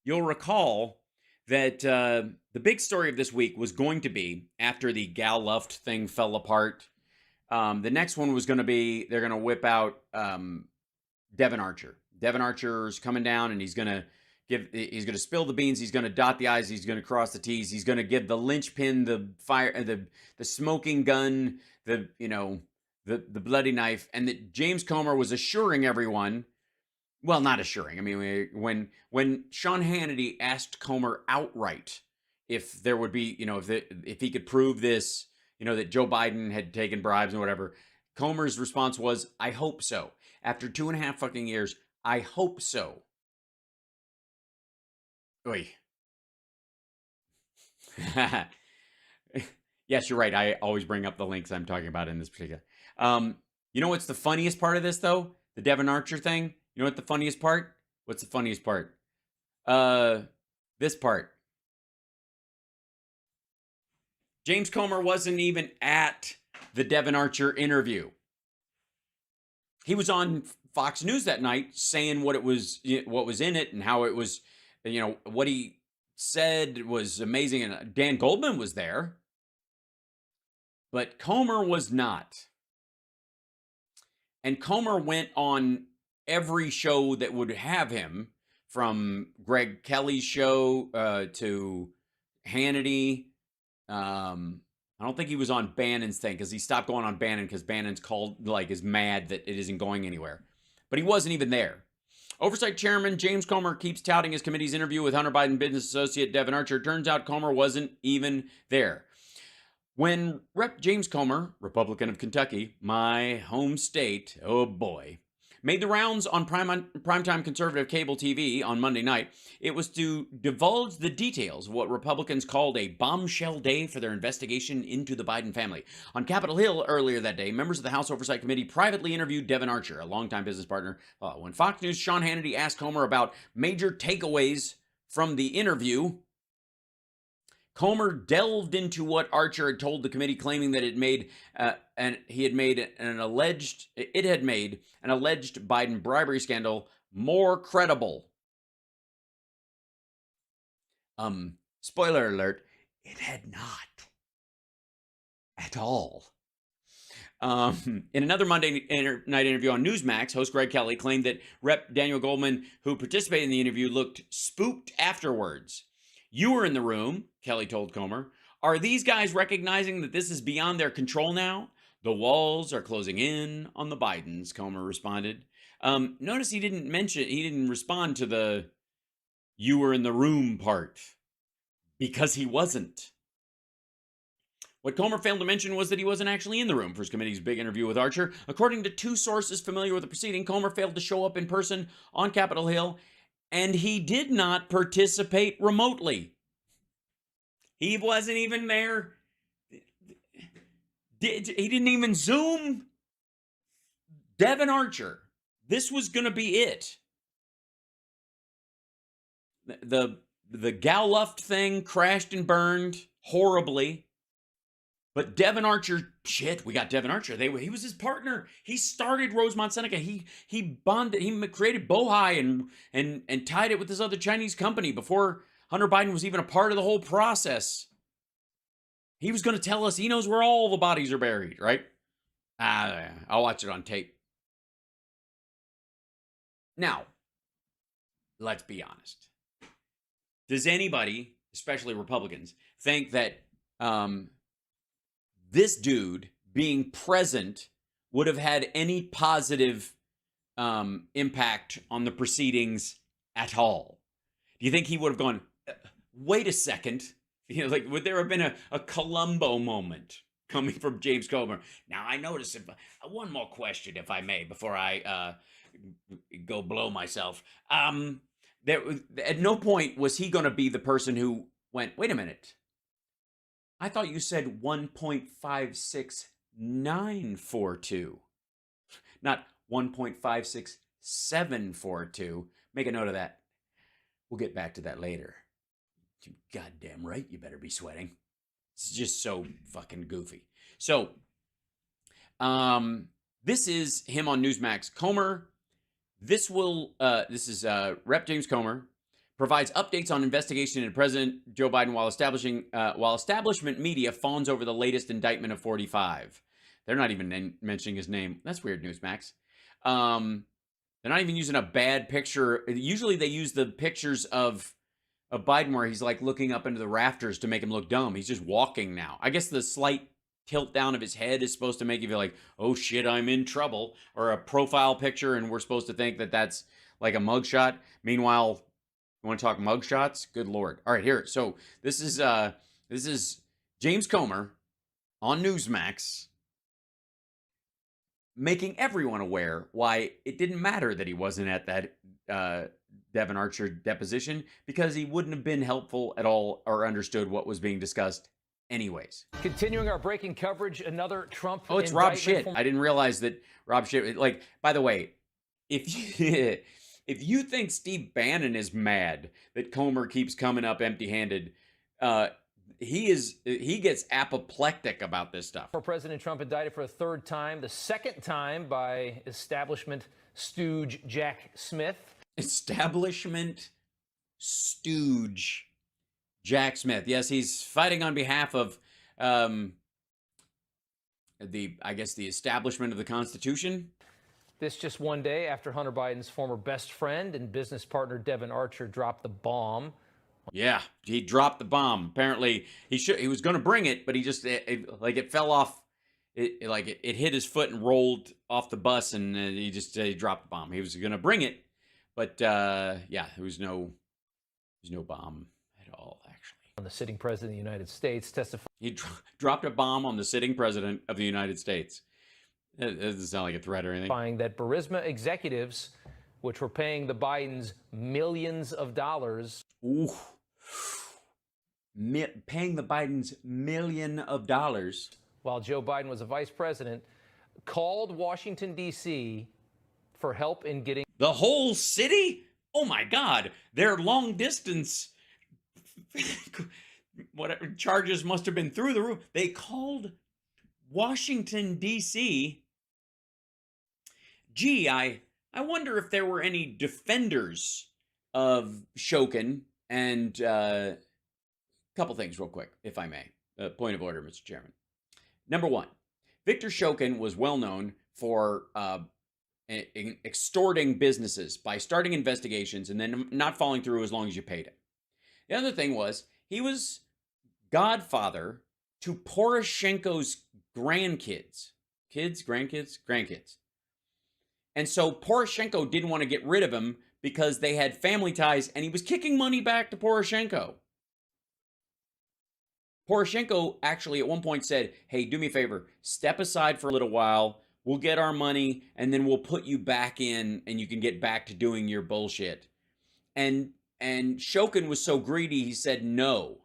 you'll recall that the big story of this week was going to be after the Gal Luft thing fell apart. The next one was going to be they're going to whip out Devin Archer. Devin Archer's coming down, and he's going to spill the beans. He's going to dot the I's. He's going to cross the T's. He's going to give the linchpin, the fire, the smoking gun, the bloody knife, and that James Comer was assuring everyone. Well, not assuring. I mean, when Sean Hannity asked Comer outright if there would be, if he could prove this, that Joe Biden had taken bribes and whatever, Comer's response was, "I hope so." After 2.5 fucking years, I hope so. Oy. Yes, you're right. I always bring up the links I'm talking about in this particular. You know what's the funniest part of this, though? The Devon Archer thing? You know what the funniest part? What's the funniest part? This part. James Comer wasn't even at the Devon Archer interview. He was on Fox News that night saying what was in it and how it was, what he said was amazing. And Dan Goldman was there, but Comer was not. And Comer went on every show that would have him, from Greg Kelly's show to Hannity. I don't think he was on Bannon's thing, because he stopped going on Bannon because Bannon's is mad that it isn't going anywhere. But he wasn't even there. Oversight Chairman James Comer keeps touting his committee's interview with Hunter Biden business associate Devin Archer. Turns out Comer wasn't even there. When Rep. James Comer, Republican of Kentucky, my home state, oh boy, made the rounds on primetime conservative cable TV on Monday night, it was to divulge the details of what Republicans called a bombshell day for their investigation into the Biden family. On Capitol Hill earlier that day, members of the House Oversight Committee privately interviewed Devin Archer, a longtime business partner. When Fox News' Sean Hannity asked Comer about major takeaways from the interview, Comer delved into what Archer had told the committee, claiming that it had made an alleged Biden bribery scandal more credible. Spoiler alert, it had not at all. In another Monday night interview on Newsmax, host Greg Kelly claimed that Rep. Daniel Goldman, who participated in the interview, looked spooked afterwards. "You were in the room," Kelly told Comer. "Are these guys recognizing that this is beyond their control now? The walls are closing in on the Bidens," Comer responded. Notice he didn't respond to the "you were in the room" part, because he wasn't. What Comer failed to mention was that he wasn't actually in the room for his committee's big interview with Archer. According to two sources familiar with the proceeding, Comer failed to show up in person on Capitol Hill, and he did not participate remotely. He wasn't even there. He didn't even Zoom Devin Archer. This was going to be it. The Gal Luft thing crashed and burned horribly. But Devin Archer, shit, we got Devin Archer. He was his partner. He started Rosemont Seneca. He bonded. He created Bohai and tied it with this other Chinese company before Hunter Biden was even a part of the whole process. He was going to tell us he knows where all the bodies are buried, right? I'll watch it on tape. Now, let's be honest. Does anybody, especially Republicans, think that this dude being present would have had any positive impact on the proceedings at all? Do you think he would have gone, wait a second, would there have been a Columbo moment coming from James Comer? Now, I notice, one more question, if I may, before I go blow myself. At no point was he going to be the person who went, wait a minute, I thought you said 1.56942, not 1.56742. Make a note of that. We'll get back to that later. Goddamn right, you better be sweating. It's just so fucking goofy. So, this is him on Newsmax. Comer, this is Rep. James Comer provides updates on investigation into President Joe Biden while establishment media fawns over the latest indictment of 45. They're not even mentioning his name. That's weird, Newsmax. They're not even using a bad picture. Usually they use the pictures of Biden where he's like looking up into the rafters to make him look dumb. He's just walking now. I guess the slight tilt down of his head is supposed to make you feel like, oh shit, I'm in trouble, or a profile picture, and we're supposed to think that that's like a mugshot. Meanwhile, you want to talk mugshots? Good Lord. All right, here. So this is James Comer on Newsmax making everyone aware why it didn't matter that he wasn't at that Devon Archer deposition, because he wouldn't have been helpful at all or understood what was being discussed anyways. Continuing our breaking coverage, another Trump. Oh, it's Rob Schmitt. I didn't realize that Rob Schmitt, like, by the way, if you think Steve Bannon is mad that Comer keeps coming up empty-handed, he gets apoplectic about this stuff. President Trump indicted for a third time, the second time by establishment stooge Jack Smith. Establishment stooge Jack Smith. Yes, he's fighting on behalf of the establishment of the Constitution. This just one day after Hunter Biden's former best friend and business partner Devin Archer dropped the bomb. Yeah, he dropped the bomb. Apparently, he was going to bring it, but he just it fell off. It hit his foot and rolled off the bus, and he dropped the bomb. He was going to bring it, but there was no bomb at all, actually. On the sitting president of the United States testified. He dropped a bomb on the sitting president of the United States. It doesn't sound like a threat or anything. That Burisma executives, which were paying the Bidens millions of dollars. Ooh. Paying the Bidens $millions of dollars. While Joe Biden was a vice president, called Washington, D.C. for help in getting. The whole city? Oh my God. Their long distance whatever charges must have been through the roof. They called Washington, D.C. Gee, I wonder if there were any defenders of Shokin. And a couple things real quick, if I may. Point of order, Mr. Chairman. Number one, Victor Shokin was well known for extorting businesses by starting investigations and then not following through as long as you paid him. The other thing was he was godfather to Poroshenko's grandkids. Grandkids. And so Poroshenko didn't want to get rid of him because they had family ties, and he was kicking money back to Poroshenko. Poroshenko actually at one point said, hey, do me a favor, step aside for a little while, we'll get our money, and then we'll put you back in, and you can get back to doing your bullshit. And Shokin was so greedy, he said no.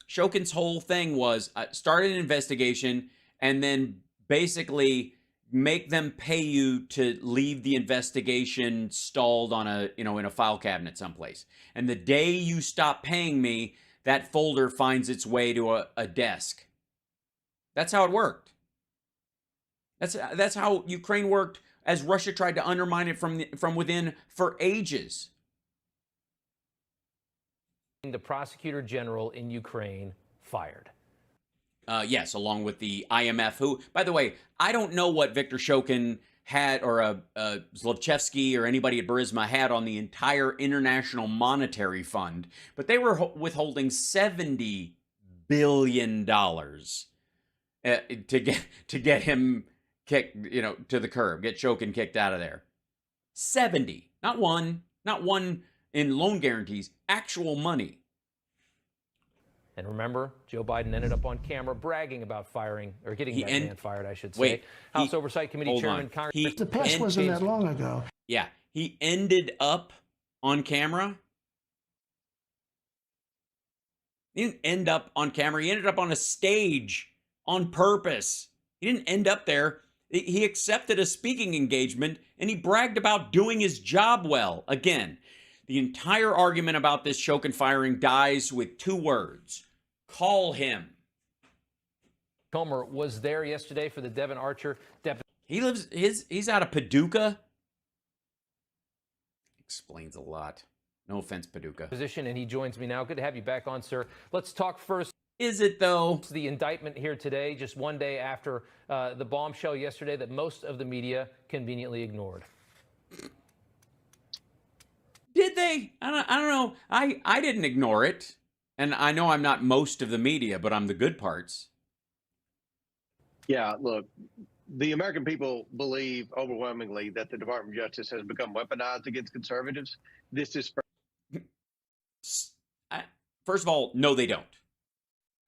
Shokin's whole thing was start an investigation and then basically make them pay you to leave the investigation stalled on in a file cabinet someplace. And the day you stop paying me, that folder finds its way to a desk. That's how it worked. That's how Ukraine worked as Russia tried to undermine it from within for ages. The prosecutor general in Ukraine fired. Yes, along with the IMF, who, by the way, I don't know what Victor Shokin had, or Zlochevsky or anybody at Burisma had on the entire International Monetary Fund, but they were withholding $70 billion to get him kicked, to the curb, get Shokin kicked out of there. 70, not one in loan guarantees, actual money. And remember, Joe Biden ended up on camera bragging about firing, or getting that man fired, I should say. Wait, House Oversight Committee Chairman Congress. The past wasn't that long ago. Yeah, he ended up on camera. He didn't end up on camera. He ended up on a stage on purpose. He didn't end up there. He accepted a speaking engagement, and he bragged about doing his job well. Again, the entire argument about this Shokin firing dies with two words. Call him. Comer was there yesterday for the Devon Archer He's out of Paducah. Explains a lot. No offense, Paducah. Position, and he joins me now. Good to have you back on, sir. Let's talk first. Is it, though? The indictment here today, just one day after the bombshell yesterday that most of the media conveniently ignored. Did they? I don't know. I didn't ignore it. And I know I'm not most of the media, but I'm the good parts. Yeah, look, the American people believe overwhelmingly that the Department of Justice has become weaponized against conservatives. This is... First of all, no, they don't.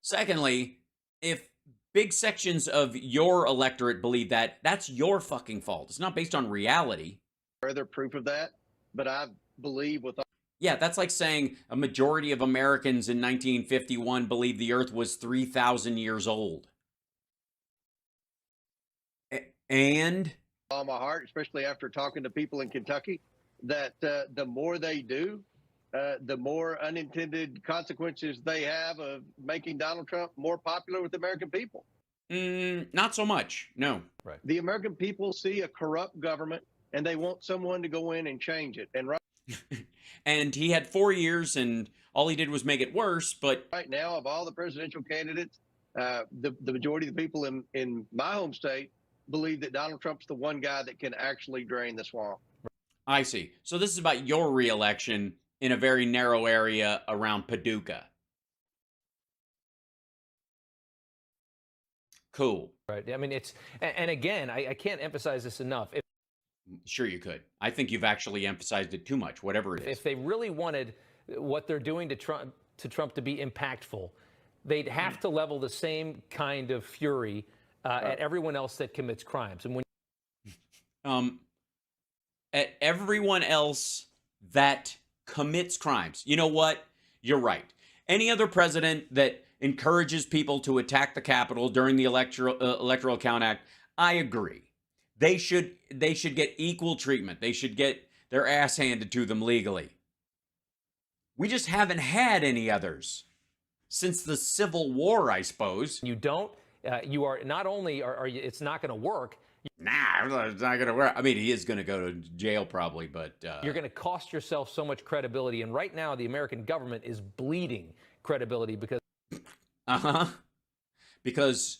Secondly, if big sections of your electorate believe that, that's your fucking fault. It's not based on reality. Further proof of that, but I believe with... Yeah, that's like saying a majority of Americans in 1951 believed the Earth was 3,000 years old. And? On my heart, especially after talking to people in Kentucky, that the more they do, the more unintended consequences they have of making Donald Trump more popular with the American people. Not so much, no. Right. The American people see a corrupt government, and they want someone to go in and change it. And and he had 4 years, and all he did was make it worse. But right now, of all the presidential candidates, the majority of the people in my home state believe that Donald Trump's the one guy that can actually drain the swamp. I see. So this is about your reelection in a very narrow area around Paducah. Cool. Right. I mean, it's, and again, I can't emphasize this enough. Sure you could. I think you've actually emphasized it too much, whatever it is. If they really wanted what they're doing to Trump to be impactful, they'd have to level the same kind of fury at everyone else that commits crimes. And when at everyone else that commits crimes. You know what? You're right. Any other president that encourages people to attack the Capitol during the Electoral Count Act, I agree. They should get equal treatment. They should get their ass handed to them legally. We just haven't had any others since the Civil War, I suppose. You don't. You are not only are you, it's not going to work. Nah, it's not going to work. I mean, he is going to go to jail probably, but you're going to cost yourself so much credibility. And right now, the American government is bleeding credibility because because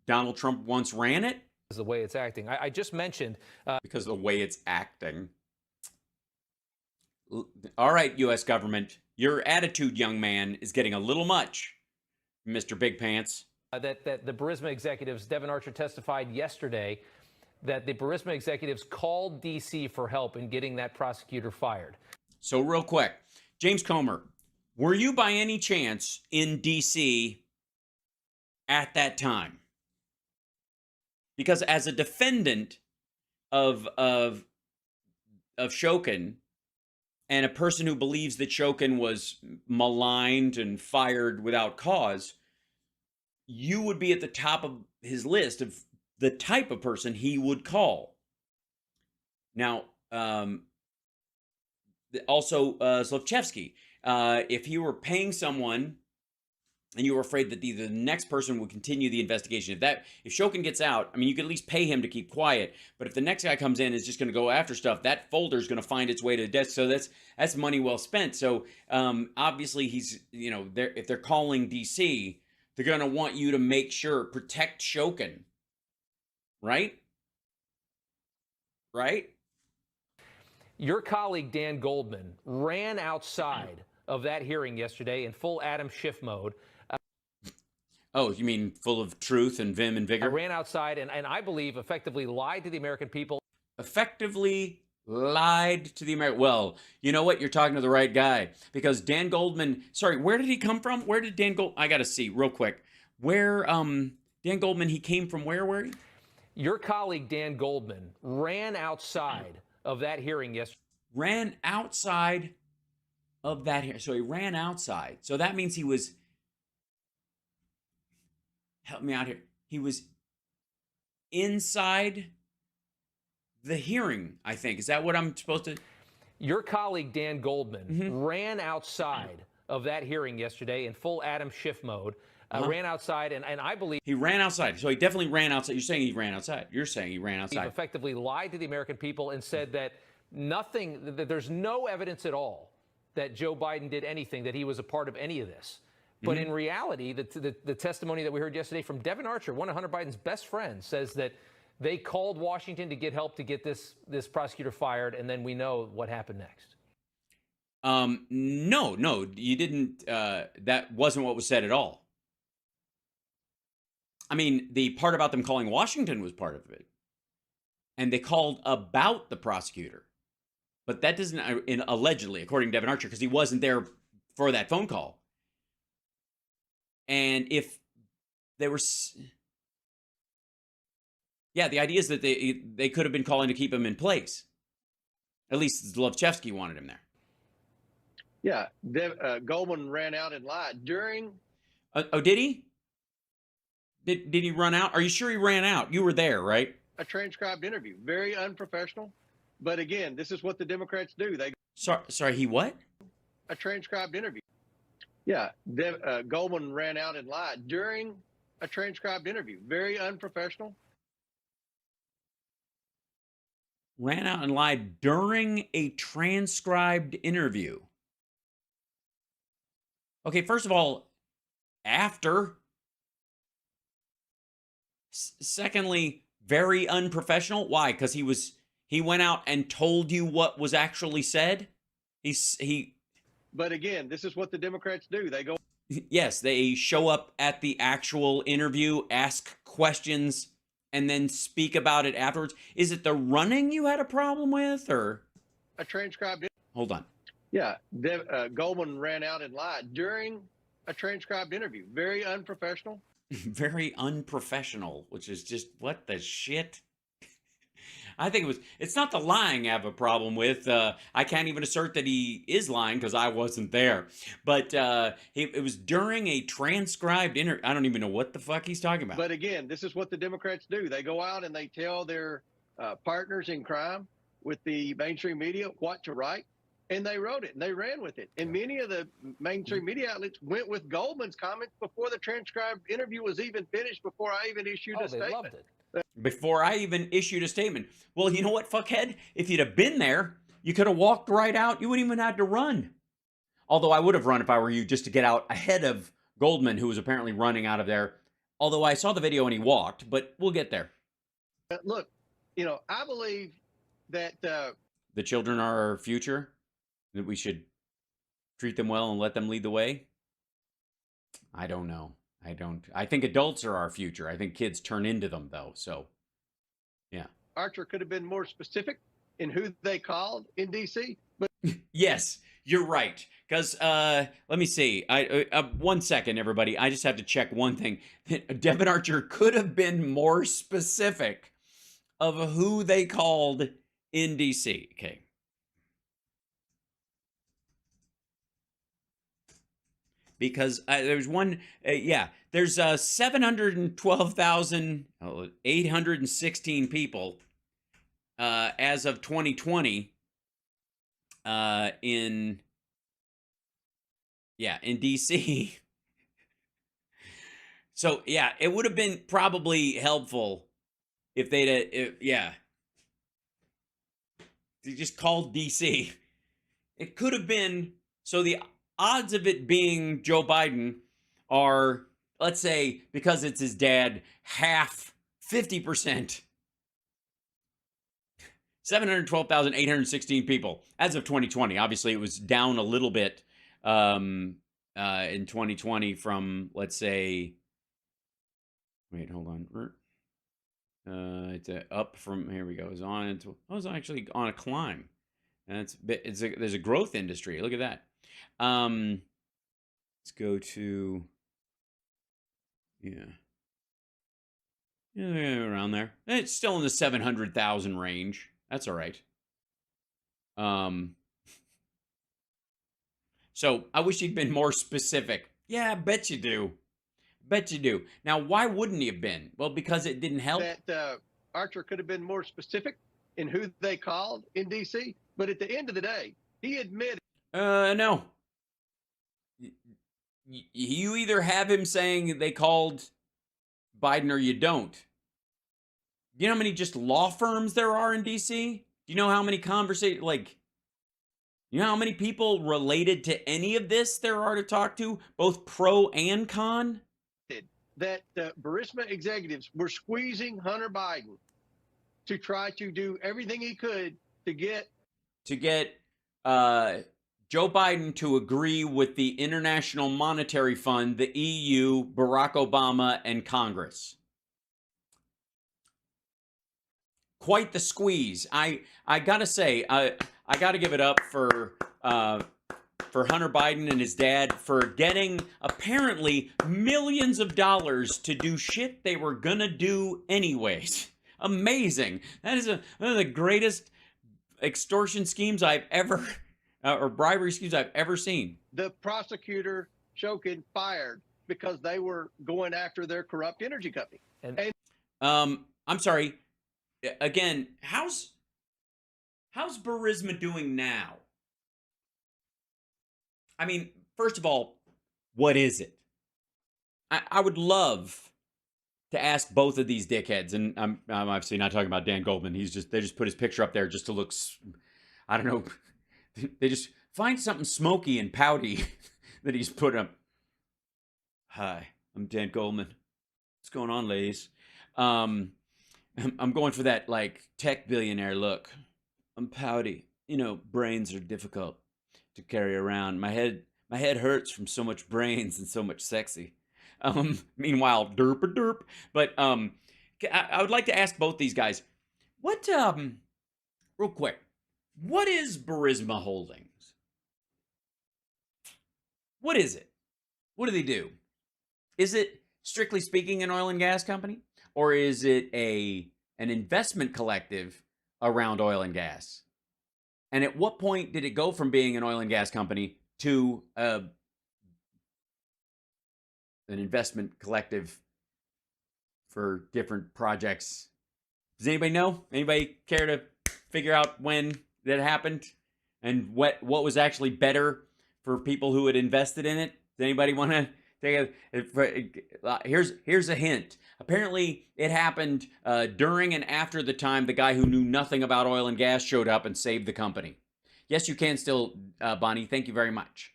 Donald Trump once ran it. Is the way it's acting. I just mentioned because of the way it's acting. All right, U.S. government, your attitude, young man, is getting a little much, Mr. Big Pants. That the Burisma executives, Devin Archer testified yesterday that the Burisma executives called D.C. for help in getting that prosecutor fired. So real quick, James Comer, were you by any chance in D.C. at that time? Because as a defendant of Shokin and a person who believes that Shokin was maligned and fired without cause, you would be at the top of his list of the type of person he would call. Now, also Zlochevsky, if he were paying someone and you were afraid that the next person would continue the investigation, if Shokin gets out, I mean, you could at least pay him to keep quiet. But if the next guy comes in and is just going to go after stuff, that folder is going to find its way to the desk. So that's money well spent. So obviously he's, you know, if they're calling DC, they're going to want you to make sure, protect Shokin. Right? Right? Your colleague, Dan Goldman, ran outside of that hearing yesterday in full Adam Schiff mode. Oh, you mean full of truth and vim and vigor? I ran outside and I believe effectively lied to the American people. Effectively lied to the American... Well, you know what? You're talking to the right guy. Because Dan Goldman... Sorry, where did he come from? Where did Dan Goldman... I got to see real quick. Where, Dan Goldman, he came from where? Your colleague, Dan Goldman, ran outside of that hearing yesterday. Ran outside of that hearing. So he ran outside. So that means he was... Help me out here. He was inside the hearing, I think. Is that what I'm supposed to... Your colleague, Dan Goldman, ran outside of that hearing yesterday in full Adam Schiff mode. ran outside, and I believe he ran outside. So he definitely ran outside. You're saying he ran outside. You're saying he ran outside. he effectively lied to the American people and said that that there's no evidence at all that Joe Biden did anything, that he was a part of any of this. But in reality, the testimony that we heard yesterday from Devin Archer, one of Hunter Biden's best friends, says that they called Washington to get help to get this prosecutor fired, and then we know what happened next. No, you didn't. That wasn't what was said at all. I mean, the part about them calling Washington was part of it. And they called about the prosecutor. But that doesn't, allegedly, according to Devin Archer, because he wasn't there for that phone call. And if they were, yeah, the idea is that they could have been calling to keep him in place. At least Zlochevsky wanted him there. Yeah, Goldman ran out and lied during. Oh, did he? Did he run out? Are you sure he ran out? You were there, right? A transcribed interview. Very unprofessional. But again, this is what the Democrats do. They sorry, he what? A transcribed interview. Yeah, Goldman ran out and lied during a transcribed interview. Very unprofessional. Ran out and lied during a transcribed interview. Okay, first of all, after. Secondly, very unprofessional. Why? Because he went out and told you what was actually said. He. But again, this is what the Democrats do. They go. Yes, they show up at the actual interview, ask questions, and then speak about it afterwards. Is it the running you had a problem with, or a transcribed? Hold on. Yeah, Goldman ran out and lied during a transcribed interview. Very unprofessional. Very unprofessional, which is just what the shit. I think it's not the lying I have a problem with. I can't even assert that he is lying because I wasn't there. But it was during a transcribed interview. I don't even know what the fuck he's talking about. But again, this is what the Democrats do. They go out and they tell their partners in crime with the mainstream media what to write. And they wrote it and they ran with it. And many of the mainstream media outlets went with Goldman's comments before the transcribed interview was even finished, before I even issued a statement. They loved it. Before I even issued a statement. Well, you know what, fuckhead? If you'd have been there, you could have walked right out. You wouldn't even have to run. Although I would have run if I were you, just to get out ahead of Goldman, who was apparently running out of there. Although I saw the video and he walked, but we'll get there. Look, I believe that the children are our future, that we should treat them well and let them lead the way. I don't know. I think adults are our future. I think kids turn into them, though. So, yeah. Archer could have been more specific in who they called in D.C. But yes, you're right. Because let me see. 1 second, everybody. I just have to check one thing. Devin Archer could have been more specific of who they called in D.C. Okay. Because there's one, there's 712,816 people as of 2020 in DC. So, yeah, it would have been probably helpful if they just called DC. It could have been, so the odds of it being Joe Biden are, let's say, because it's his dad, half, 50%. 712,816 people as of 2020. Obviously, it was down a little bit in 2020 from, let's say, wait, hold on. It's up from, here we go. It was actually on a climb. And there's a growth industry. Look at that. Let's go to, around there. It's still in the 700,000 range. That's all right. So I wish he'd been more specific. Yeah, I bet you do. Bet you do. Now, why wouldn't he have been? Well, because it didn't help. That Archer could have been more specific in who they called in D.C., but at the end of the day, he admitted. No. you either have him saying they called Biden or you don't. You know how many just law firms there are in DC? Do you know how many conversations, like, you know how many people related to any of this there are to talk to, both pro and con? That Burisma executives were squeezing Hunter Biden to try to do everything he could to get Joe Biden to agree with the International Monetary Fund, the EU, Barack Obama, and Congress. Quite the squeeze. I gotta say, I gotta give it up for Hunter Biden and his dad for getting apparently millions of dollars to do shit they were gonna do anyways. Amazing. That is one of the greatest extortion schemes I've ever, or bribery schemes I've ever seen. The prosecutor Shokin fired because they were going after their corrupt energy company. I'm sorry. Again, how's Burisma doing now? I mean, first of all, what is it? I would love to ask both of these dickheads, and I'm obviously not talking about Dan Goldman. They just put his picture up there just to look, I don't know. They just find something smoky and pouty that he's put up. Hi, I'm Dan Goldman. What's going on, ladies? I'm going for that, like, tech billionaire look. I'm pouty. You know, brains are difficult to carry around. My head hurts from so much brains and so much sexy. Meanwhile, derp. But I would like to ask both these guys, what, real quick, what is Burisma Holdings? What is it? What do they do? Is it, strictly speaking, an oil and gas company? Or is it an investment collective around oil and gas? And at what point did it go from being an oil and gas company to an investment collective for different projects? Does anybody know? Anybody care to figure out when that happened? And what was actually better for people who had invested in it? Does anybody want to take here's a hint. Apparently, it happened during and after the time the guy who knew nothing about oil and gas showed up and saved the company. Yes, you can still, Bonnie. Thank you very much.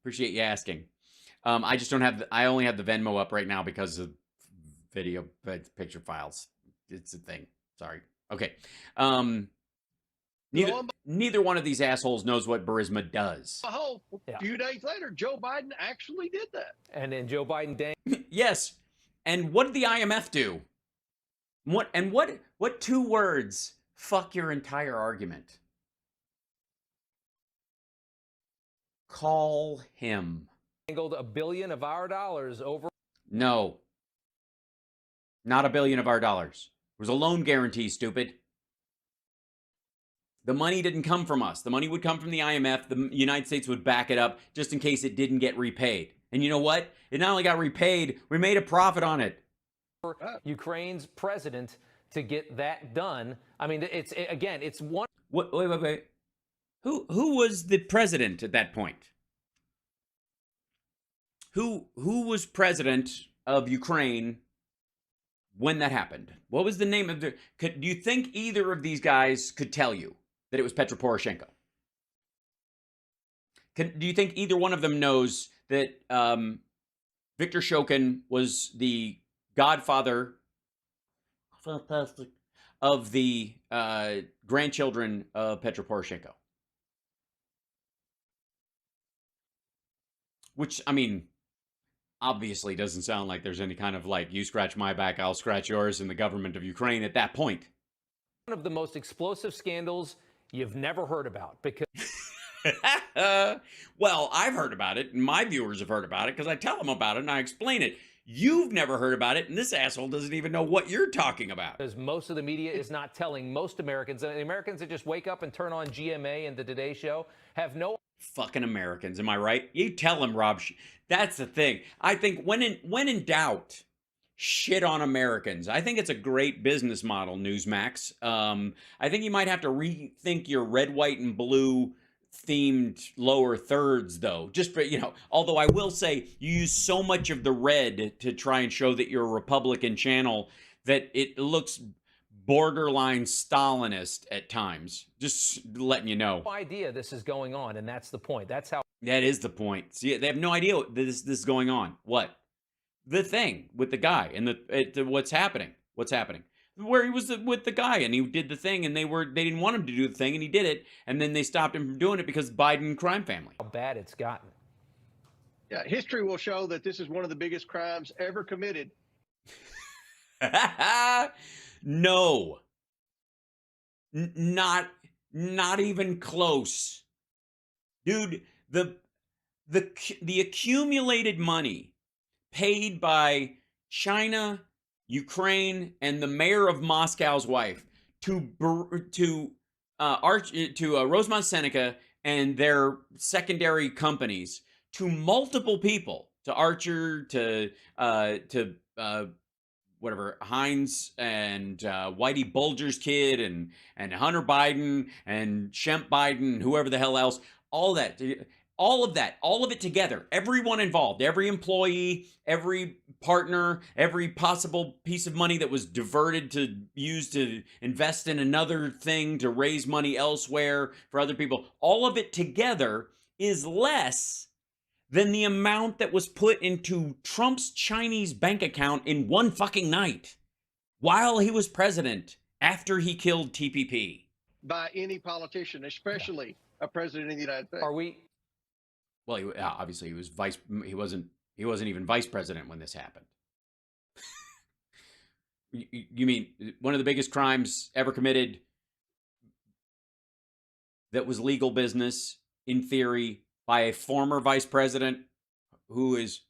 Appreciate you asking. I just don't have. I only have the Venmo up right now because of video picture files. It's a thing. Sorry. Okay. Neither one of these assholes knows what Burisma does. A few days later, Joe Biden actually did that. And then Joe Biden Yes. And what did the IMF do? What two words fuck your entire argument? Call him. dangled $1 billion of our dollars over. No. Not $1 billion of our dollars. It was a loan guarantee, stupid. The money didn't come from us. The money would come from the IMF. The United States would back it up just in case it didn't get repaid. And you know what? It not only got repaid, we made a profit on it. Ukraine's president to get that done. I mean, it's one. Wait. Who was the president at that point? Who was president of Ukraine when that happened? What was the name of the... do you think either of these guys could tell you that it was Petro Poroshenko? Do you think either one of them knows that Viktor Shokin was the godfather, fantastic, of the grandchildren of Petro Poroshenko? Which, I mean, obviously doesn't sound like there's any kind of like, you scratch my back, I'll scratch yours in the government of Ukraine at that point. One of the most explosive scandals you've never heard about, because... Well, I've heard about it, and my viewers have heard about it, because I tell them about it, and I explain it. You've never heard about it, and this asshole doesn't even know what you're talking about. Because most of the media is not telling most Americans, and the Americans that just wake up and turn on GMA and the Today Show have no... Fucking Americans, am I right? You tell them, Rob. That's the thing. I think when in doubt, shit on Americans. I think it's a great business model, Newsmax. I think you might have to rethink your red, white, and blue themed lower thirds, though. Just for, although I will say you use so much of the red to try and show that you're a Republican channel that it looks borderline Stalinist at times. Just letting you know. No idea this is going on, and that's the point. That's how. That is the point. See, they have no idea this is going on. What? The thing with the guy and what's happening. What's happening? Where he was with the guy and he did the thing and they didn't want him to do the thing and he did it and then they stopped him from doing it because Biden crime family. How bad it's gotten. Yeah, history will show that this is one of the biggest crimes ever committed. No. Not even close. Dude, the accumulated money paid by China, Ukraine, and the mayor of Moscow's wife to Rosemont Seneca and their secondary companies, to multiple people, to Archer, to whatever, Heinz and Whitey Bulger's kid and Hunter Biden and Shemp Biden, whoever the hell else, all of it together, everyone involved, every employee, every partner, every possible piece of money that was diverted to use to invest in another thing, to raise money elsewhere for other people, all of it together is less than the amount that was put into Trump's Chinese bank account in one fucking night while he was president after he killed TPP. By any politician, especially a president of the United States. Are we? Well, obviously he was he wasn't even vice president when this happened. You mean one of the biggest crimes ever committed that was legal business in theory by a former vice president who is,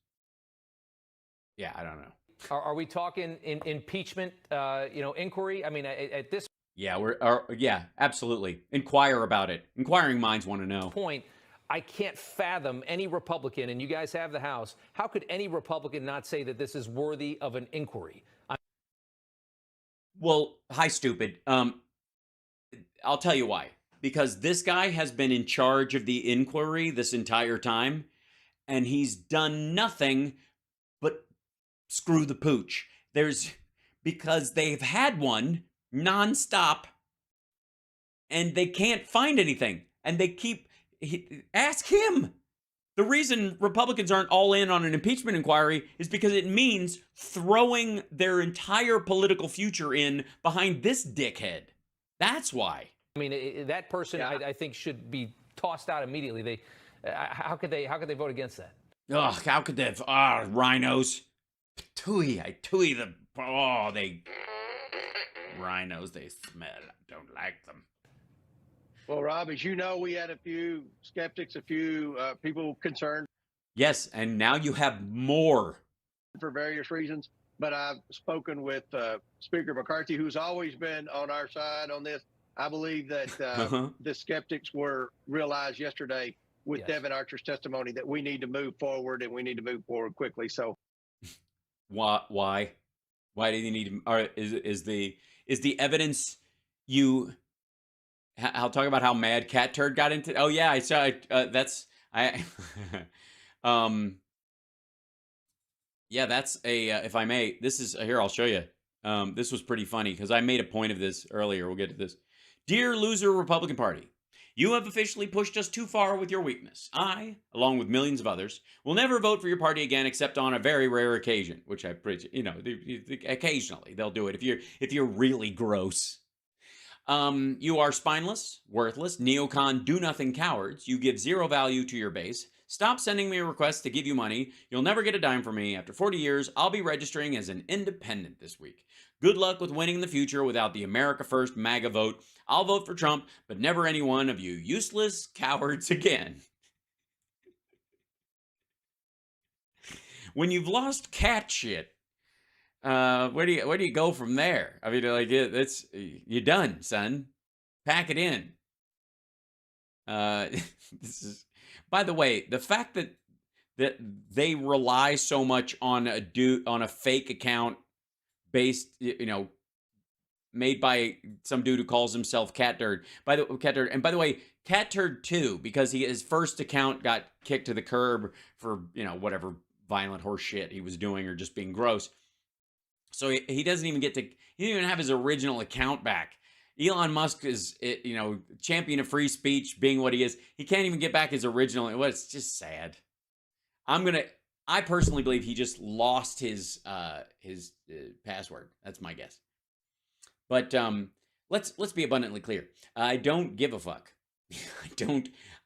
I don't know. Are we talking impeachment, inquiry? I mean, at this absolutely. Inquire about it. Inquiring minds want to know. Point, I can't fathom any Republican, and you guys have the House, how could any Republican not say that this is worthy of an inquiry? Well, hi, stupid. I'll tell you why. Because this guy has been in charge of the inquiry this entire time, and he's done nothing but screw the pooch. Because they've had one nonstop, and they can't find anything. And they ask him. The reason Republicans aren't all in on an impeachment inquiry is because it means throwing their entire political future in behind this dickhead. That's why. I mean, that person, I think, should be tossed out immediately. How could they vote against that? Ugh, how could they? Rhinos. Rhinos, they smell. I don't like them. Well, Rob, as you know, we had a few skeptics, a few people concerned. Yes, and now you have more. For various reasons. But I've spoken with Speaker McCarthy, who's always been on our side on this. I believe that the skeptics realized yesterday with Devin Archer's testimony that we need to move forward and we need to move forward quickly. So, why? Why do you need to? Or is the evidence you? I'll talk about how mad Catturd got into. Oh yeah, I saw. That's yeah, that's a. If I may, this is here. I'll show you. This was pretty funny because I made a point of this earlier. We'll get to this. Dear loser Republican Party, you have officially pushed us too far with your weakness. I, along with millions of others, will never vote for your party again except on a very rare occasion, which I preach. Occasionally they'll do it if you're really gross. You are spineless, worthless, neocon, do-nothing cowards. You give zero value to your base. Stop sending me a request to give you money. You'll never get a dime from me. After 40 years, I'll be registering as an independent this week. Good luck with winning in the future without the America First MAGA vote. I'll vote for Trump, but never any one of you useless cowards again. When you've lost cat shit, where do you go from there? I mean, like you're done, son. Pack it in. This is, by the way, the fact that they rely so much on a fake account based, made by some dude who calls himself Catturd. Catturd, and by the way, Catturd 2, because his first account got kicked to the curb for, whatever violent horse shit he was doing or just being gross. So he doesn't even he didn't even have his original account back. Elon Musk is, champion of free speech, being what he is. He can't even get back his original. Well, it's just sad. I personally believe he just lost his password. That's my guess. But let's be abundantly clear. I don't give a fuck.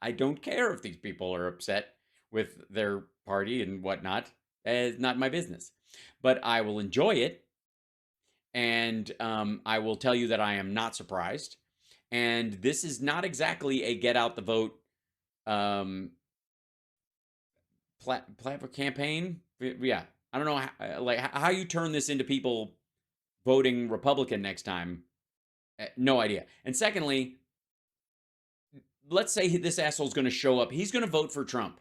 I don't care if these people are upset with their party and whatnot. It's not my business. But I will enjoy it. And I will tell you that I am not surprised. And this is not exactly a get out the vote campaign. Yeah, I don't know how you turn this into people voting Republican next time. No idea. And secondly, let's say this asshole's going to show up. He's going to vote for Trump,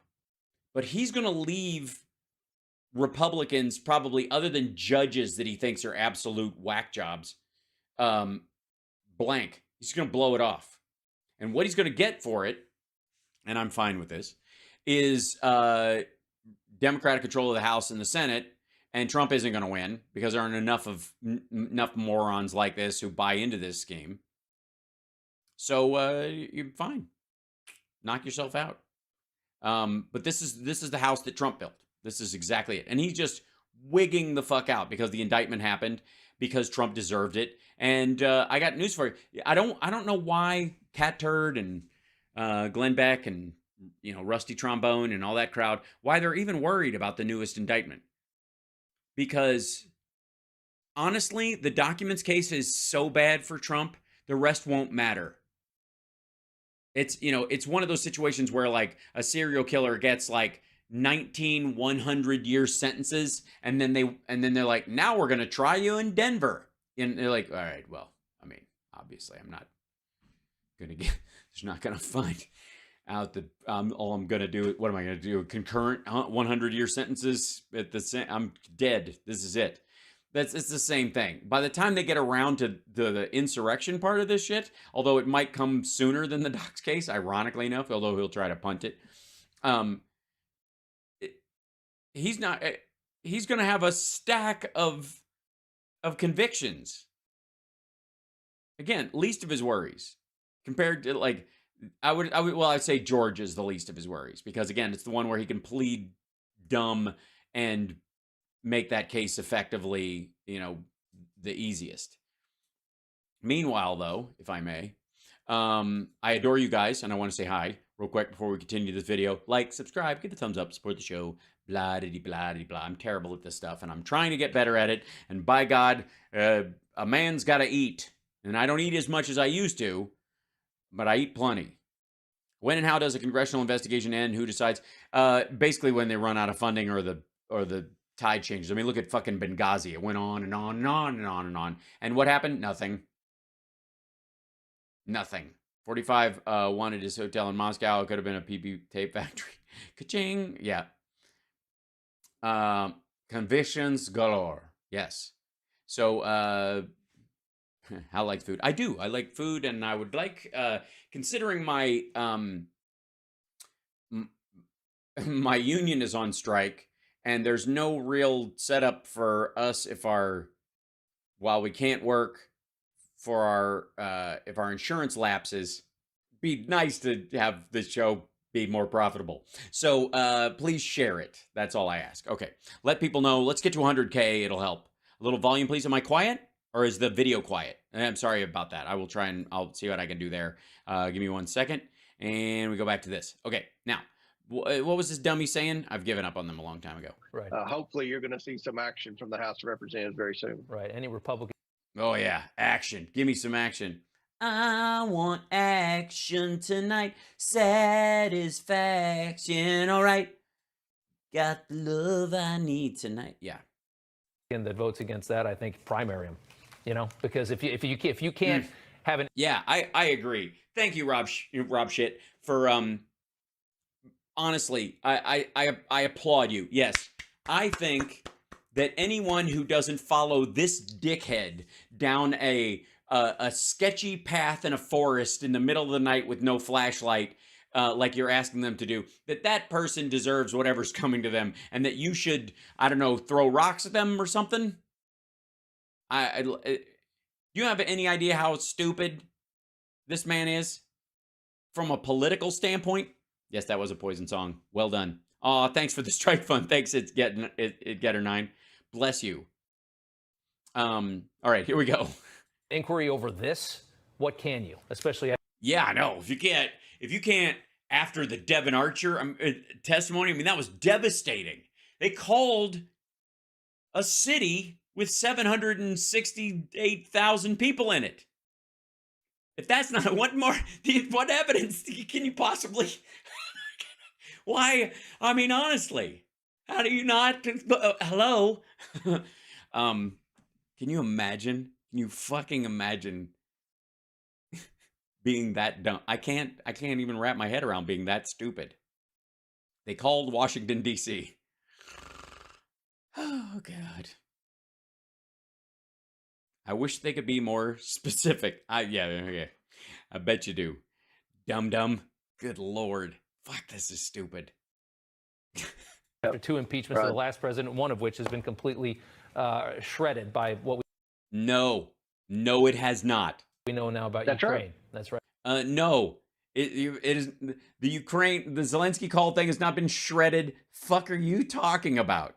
but he's going to leave Republicans, probably other than judges that he thinks are absolute whack jobs, blank. He's going to blow it off. And what he's going to get for it, and I'm fine with this, is Democratic control of the House and the Senate, and Trump isn't going to win because there aren't enough morons like this who buy into this scheme. So you're fine. Knock yourself out. But this is the house that Trump built. This is exactly it. And he's just wigging the fuck out because the indictment happened, because Trump deserved it. And I got news for you. I don't know why Catturd and Glenn Beck and Rusty Trombone and all that crowd, why they're even worried about the newest indictment. Because honestly, the documents case is so bad for Trump, the rest won't matter. It's one of those situations where like a serial killer gets like 19 100-year sentences, and then they're like, now we're going to try you in Denver. And they're like, all right, well, I mean, obviously I'm not going to there's not going to find out that all I'm going to do, what am I going to do? Concurrent 100-year sentences at the same, I'm dead. This is it. It's the same thing. By the time they get around to the insurrection part of this shit, although it might come sooner than the Docs case, ironically enough, although he'll try to punt it, he's going to have a stack of convictions. Again, least of his worries compared to like, I'd say George is the least of his worries, because again, it's the one where he can plead dumb and make that case effectively, the easiest. Meanwhile, though, if I may, I adore you guys, and I want to say hi real quick before we continue this video. Like, subscribe, give the thumbs up, support the show, blah, diddy, blah, diddy, blah. I'm terrible at this stuff, and I'm trying to get better at it, and by God, a man's got to eat, and I don't eat as much as I used to, but I eat plenty. When and how does a congressional investigation end? Who decides? Basically, when they run out of funding or the tide changes. I mean, look at fucking Benghazi. It went on and on and on and on and on. And what happened? Nothing. 45 wanted his hotel in Moscow. It could have been a PP tape factory. Ka-ching. Yeah. Convictions galore. Yes. So, I like food. I do. I like food, and I would like, considering my my union is on strike, and there's no real setup for us while we can't work for our if our insurance lapses, be nice to have the show be more profitable. So please share it. That's all I ask. Okay, let people know. Let's get to 100K. It'll help. A little volume, please. Am I quiet, or is the video quiet? I'm sorry about that. I will try and I'll see what I can do there. Give me 1 second, and we go back to this. Okay, now. What was this dummy saying? I've given up on them a long time ago. Right. Hopefully you're going to see some action from the House of Representatives very soon. Right. Any Republican. Oh, yeah. Action. Give me some action. I want action tonight. Satisfaction. All right. Got the love I need tonight. Yeah. And that votes against that, I think, primary him. Because if you can't have an. Yeah, I agree. Thank you, Rob Schmitt, for honestly, I applaud you. Yes, I think that anyone who doesn't follow this dickhead down a a sketchy path in a forest in the middle of the night with no flashlight, like you're asking them to do, that person deserves whatever's coming to them, and that you should, I don't know, throw rocks at them or something? Do you have any idea how stupid this man is from a political standpoint? Yes, that was a Poison song. Well done. Oh, thanks for the strike fund. Thanks, it's Getter 9. Bless you. All right, here we go. Inquiry over this. What can you, especially? Yeah, I know. If you can't, after the Devin Archer testimony, I mean, that was devastating. They called a city with 768,000 people in it. If that's not, what evidence can you possibly? Why? I mean, honestly, how do you not? Hello? Can you imagine? Can you fucking imagine being that dumb? I can't even wrap my head around being that stupid. They called Washington, D.C. Oh, God. I wish they could be more specific. Yeah. I bet you do. Dum-dum. Good Lord. Fuck, this is stupid. After 2 impeachments of the last president, one of which has been completely shredded by what No, it has not. we know now about Ukraine. Right. That's right. No, it is the Zelensky call thing has not been shredded. Fuck are you talking about?